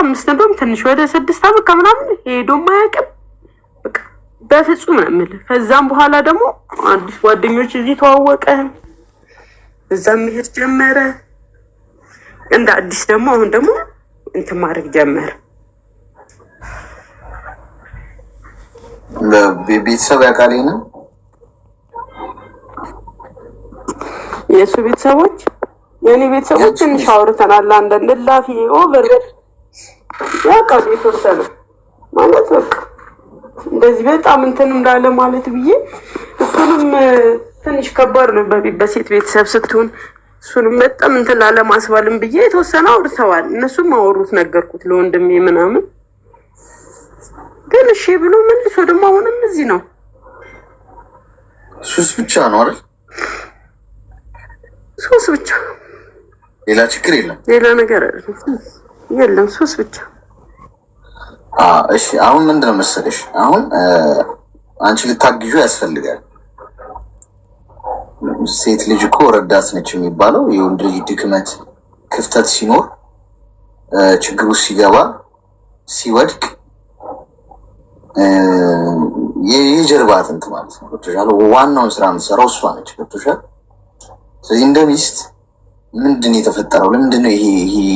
5 እንደውም ትንሽ ወደ 6 ዓመት ከምናምን ሄዶ ማያውቅም። በቃ በፍጹም ነው የምልህ። ከዛም በኋላ ደግሞ አዲስ ጓደኞች እዚህ ተዋወቀ፣ እዛም መሄድ ጀመረ። እንደ አዲስ ደግሞ አሁን ደግሞ እንትን ማድረግ ጀመረ። ቤተሰብ ያውቃልኝ ነው የእሱ ቤተሰቦች። የእኔ ቤተሰቦች ትንሽ አውርተናል። አንዳንድ ላፊ ኦቨር ያውቃሉ የተወሰነ ማለት በቃ እንደዚህ በጣም እንትን እንዳለ ማለት ብዬ። እሱንም ትንሽ ከባድ ነው በሴት ቤተሰብ ስትሆን እሱንም በጣም እንትን ላለማስባልም ብዬ የተወሰነ አውርተዋል። እነሱም አወሩት ነገርኩት ለወንድሜ ምናምን፣ ግን እሺ ብሎ መልሶ ደግሞ አሁንም እዚህ ነው። ሱስ ብቻ ነው አይደል? ሱስ ብቻ፣ ሌላ ችግር የለም፣ ሌላ ነገር የለም፣ ሱስ ብቻ። እሺ አሁን ምንድነው መሰለሽ፣ አሁን አንቺ ልታግዡ ያስፈልጋል። ሴት ልጅ እኮ ረዳት ነች የሚባለው የወንድ ልጅ ድክመት፣ ክፍተት ሲኖር፣ ችግር ውስጥ ሲገባ፣ ሲወድቅ የጀርባ አጥንት ማለት ነው። ገብቶሻል? ዋናውን ስራ የምትሰራው እሷ ነች። ገብቶሻል? ስለዚህ እንደ ሚስት ምንድን ነው የተፈጠረው? ለምንድን ነው ይሄ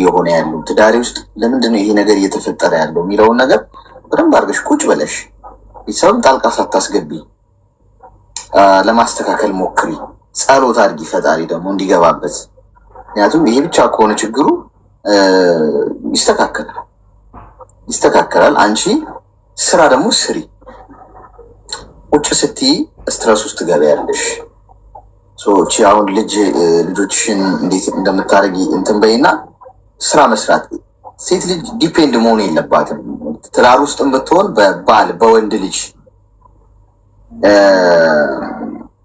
የሆነ ያለው ትዳሬ ውስጥ? ለምንድን ነው ይሄ ነገር እየተፈጠረ ያለው የሚለውን ነገር በደንብ አድርገሽ ቁጭ ብለሽ ቤተሰብም ጣልቃ ሳታስገቢ ለማስተካከል ሞክሪ። ጸሎት አድርጊ፣ ፈጣሪ ደግሞ እንዲገባበት። ምክንያቱም ይሄ ብቻ ከሆነ ችግሩ ይስተካከላል። አንቺ ስራ ደግሞ ስሪ። ቁጭ ስትይ ስትረስ ውስጥ ትገቢያለሽ። ሰዎች አሁን ልጆችሽን እንዴት እንደምታደርጊ እንትን በይና ስራ መስራት። ሴት ልጅ ዲፔንድ መሆን የለባትም። ትዳር ውስጥም ብትሆን በባል በወንድ ልጅ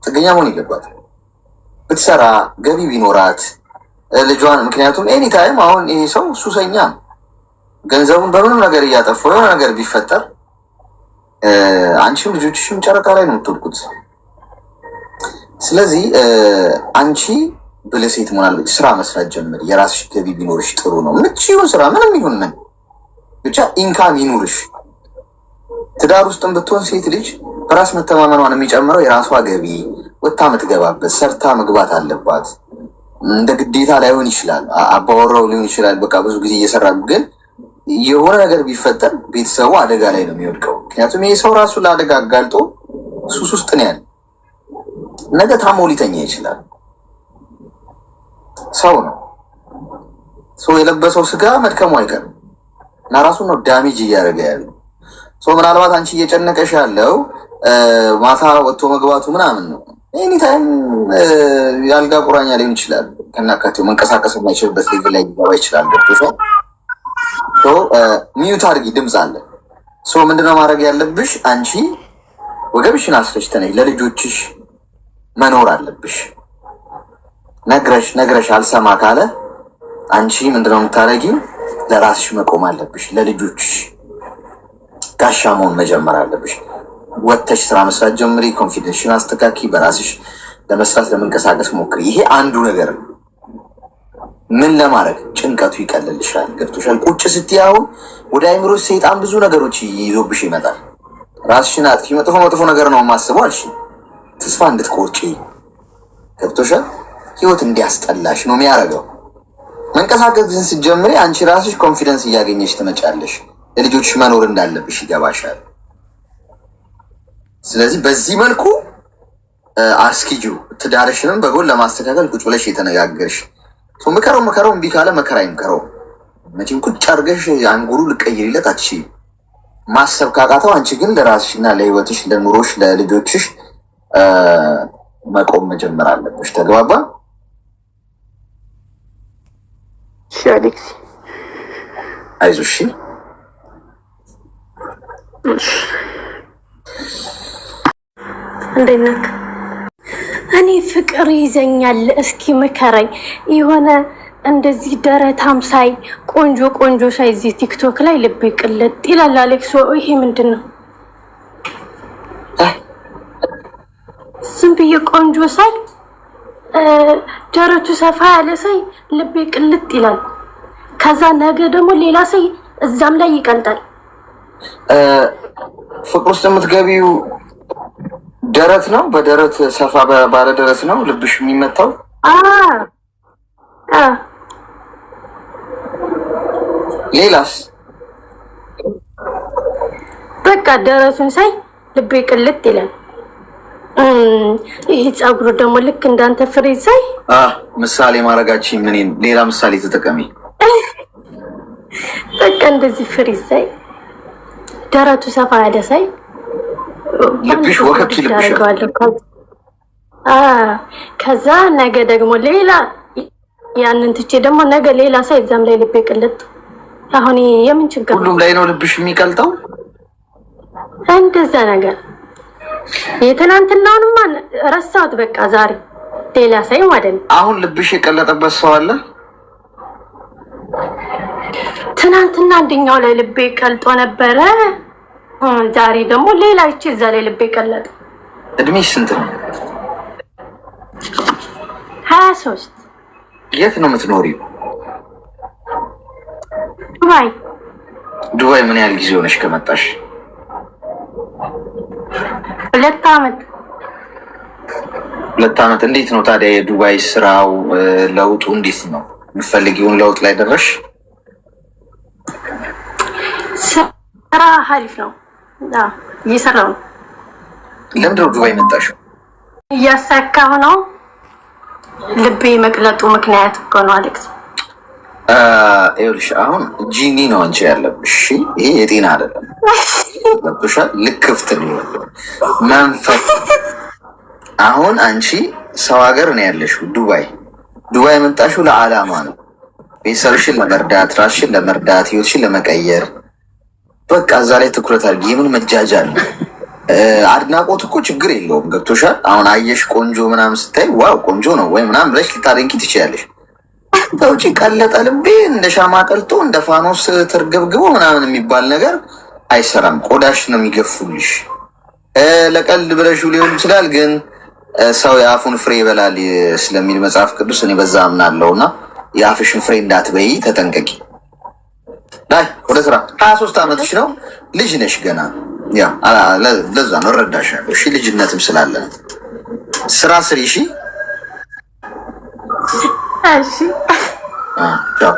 ጥገኛ መሆን የለባትም። ብትሰራ ገቢ ቢኖራት ልጇን፣ ምክንያቱም ኤኒታይም አሁን ይሄ ሰው ሱሰኛ ነው። ገንዘቡን በምንም ነገር እያጠፋው የሆነ ነገር ቢፈጠር አንቺም ልጆችሽም ጨረቃ ላይ ነው የምትወድቁት። ስለዚህ አንቺ ብልህ ሴት መሆን አለብሽ። ስራ መስራት ጀምሪ። የራስሽ ገቢ ቢኖርሽ ጥሩ ነው። ምችውን ስራ ምንም ይሁን ምን ብቻ ኢንካም ይኑርሽ። ትዳር ውስጥም ብትሆን ሴት ልጅ በራስ መተማመኗን የሚጨምረው የራሷ ገቢ ወጥታ የምትገባበት ሰርታ መግባት አለባት። እንደ ግዴታ ላይሆን ይችላል፣ አባወራው ሊሆን ይችላል። በቃ ብዙ ጊዜ እየሰራ ግን የሆነ ነገር ቢፈጠር ቤተሰቡ አደጋ ላይ ነው የሚወድቀው። ምክንያቱም ይሄ ሰው ራሱ ለአደጋ አጋልጦ ሱስ ውስጥ ነው ያለ። ነገ ታሞ ሊተኛ ይችላል። ሰው ነው። ሰው የለበሰው ስጋ መድከሙ አይቀርም እና ራሱ ነው ዳሜጅ እያደረገ ያለው። ሰው ምናልባት አንቺ እየጨነቀሽ ያለው ማታ ወጥቶ መግባቱ ምናምን ነው። ኤኒታይም የአልጋ ቁራኛ ሊሆን ይችላል። ከናካቴው መንቀሳቀስ የማይችልበት ሌቭል ላይ ሊገባ ይችላል። ገብቶሻል? ሚዩት አድርጊ፣ ድምፅ አለ። ምንድነው ማድረግ ያለብሽ? አንቺ ወገብሽን አስረሽ ተነሽ። ለልጆችሽ መኖር አለብሽ። ነግረሽ አልሰማ ካለ አንቺ ምንድነው የምታደርጊው? ለራስሽ መቆም አለብሽ። ለልጆችሽ ጋሻ መሆን መጀመር አለብሽ። ወጥተሽ ስራ መስራት ጀምሪ። ኮንፊደንስሽን አስተካኪ። በራስሽ ለመስራት ለመንቀሳቀስ ሞክሪ። ይሄ አንዱ ነገር ነው። ምን ለማድረግ ጭንቀቱ ይቀልልሻል። ገብቶሻል? ቁጭ ስትይ አሁን ወደ አይምሮ ሰይጣን ብዙ ነገሮች ይዞብሽ ይመጣል። ራስሽን አጥፊ፣ መጥፎ ነገር ነው የማስበው አልሽ። ተስፋ እንድትቆርጪ ገብቶሻል? ህይወት እንዲያስጠላሽ ነው የሚያደርገው። መንቀሳቀስን ስትጀምሪ አንቺ ራስሽ ኮንፊደንስ እያገኘሽ ትመጫለሽ። ለልጆችሽ መኖር እንዳለብሽ ይገባሻል። ስለዚህ በዚህ መልኩ አስኪጂው ትዳርሽንም በጎን ለማስተካከል ቁጭ ብለሽ የተነጋገርሽ መከረው እምቢ ካለ መከራ ይምከረው። መቼም ቁጭ አድርገሽ አንጉሩ ልቀይሪለት አትችይም። ማሰብ ካቃተው አንቺ ግን ለራስሽ እና ለህይወትሽ፣ ለኑሮሽ፣ ለልጆችሽ መቆም መጀመር አለብሽ። ተግባባ? አሌክስ አይዞሽ። እንዴት ነህ? እኔ ፍቅር ይዘኛል። እስኪ ምከረኝ። የሆነ እንደዚህ ደረታም ሳይ ቆንጆ ሳይ እዚህ ቲክቶክ ላይ ልቤ ቅልጥ ይላል። አሌክሶ ይሄ ምንድን ነው? ዝም ብዬ ቆንጆ ሳይ ደረቱ ሰፋ ያለ ሳይ ልቤ ቅልጥ ይላል። ከዛ ነገ ደግሞ ሌላ ሳይ እዛም ላይ ይቀልጣል። ፍቅር ውስጥ የምትገቢው ደረት ነው። በደረት ሰፋ ባለ ደረት ነው ልብሽ የሚመታው። ሌላስ? በቃ ደረቱን ሳይ ልቤ ቅልጥ ይላል። ይሄ ፀጉሩ ደግሞ ልክ እንዳንተ ፍሬዝ ሳይ ምሳሌ ማድረጋችን ምን? ሌላ ምሳሌ ተጠቀሚ። በቃ እንደዚህ ፍሬዝ ሳይ ደረቱ ሰፋ ያለ ሳይ ልብሽ ወከክ ይልብሻል። ከዛ ነገ ደግሞ ሌላ ያንን ትቼ ደግሞ ነገ ሌላ ሰው እዛም ላይ ልቤ ቅልጥ። አሁን የምን ችግር ነው? ሁሉም ላይ ነው ልብሽ የሚቀልጠው እንደዛ ነገር። የትናንትናውንማ ረሳሁት በቃ። ዛሬ ሌላ ሰው ማለት ነው። አሁን ልብሽ የቀለጠበት ሰው አለ? ትናንትና አንደኛው ላይ ልቤ ቀልጦ ነበረ። ዛሬ ደግሞ ሌላ ይቺ እዛ ላይ ልቤ ቀለጠ። እድሜሽ ስንት ነው? 23። የት ነው የምትኖሪው? ዱባይ። ዱባይ ምን ያህል ጊዜ ሆነሽ ከመጣሽ? 2 ዓመት። 2 ዓመት። እንዴት ነው ታዲያ የዱባይ ስራው ለውጡ እንዴት ነው? የምትፈልጊውን ለውጥ ላይ ደረሽ? ስራ ሀሪፍ ነው። እየሰራሁ ነው። ለምንድን ነው ዱባይ መጣሽው? እያሳካሁ ነው። ልቤ መቅለጡ ምክንያት እኮ ነው አሌክስ። ይኸውልሽ አሁን ጂኒ ነው አንቺ ያለብሽ። ይሄ የጤና አይደለም። ገብቶሻል? ልክፍት ነው መንፈስ። አሁን አንቺ ሰው ሀገር ነው ያለሽው፣ ዱባይ። ዱባይ የመጣሽው ለዓላማ ነው። ቤተሰብሽን ለመርዳት፣ ራስሽን ለመርዳት፣ ህይወትሽን ለመቀየር። በቃ እዛ ላይ ትኩረት አድርጊ። የምን መጃጃል? አድናቆት እኮ ችግር የለውም። ገብቶሻል? አሁን አየሽ ቆንጆ ምናምን ስታይ ዋው ቆንጆ ነው ወይ ምናምን ብለሽ ልታደንቂ ትችያለሽ። ከውጭ ቀለጠ ልቤ እንደ ሻማ ቀልጦ እንደ ፋኖስ ተርገብግቦ ምናምን የሚባል ነገር አይሰራም። ቆዳሽ ነው የሚገፉልሽ። ለቀልድ ብለሽው ሊሆን ይችላል፣ ግን ሰው የአፉን ፍሬ ይበላል ስለሚል መጽሐፍ ቅዱስ እኔ በዛ አምናለሁ። እና የአፍሽን ፍሬ እንዳትበይ ተጠንቀቂ። ላይ ወደ ስራ 23 ዓመትሽ ነው። ልጅ ነሽ ገና። ያ ለዛ ነው እረዳሻለሁ። እሺ ልጅነትም ስላለ ስራ ስሪ። እሺ እሺ። ቻው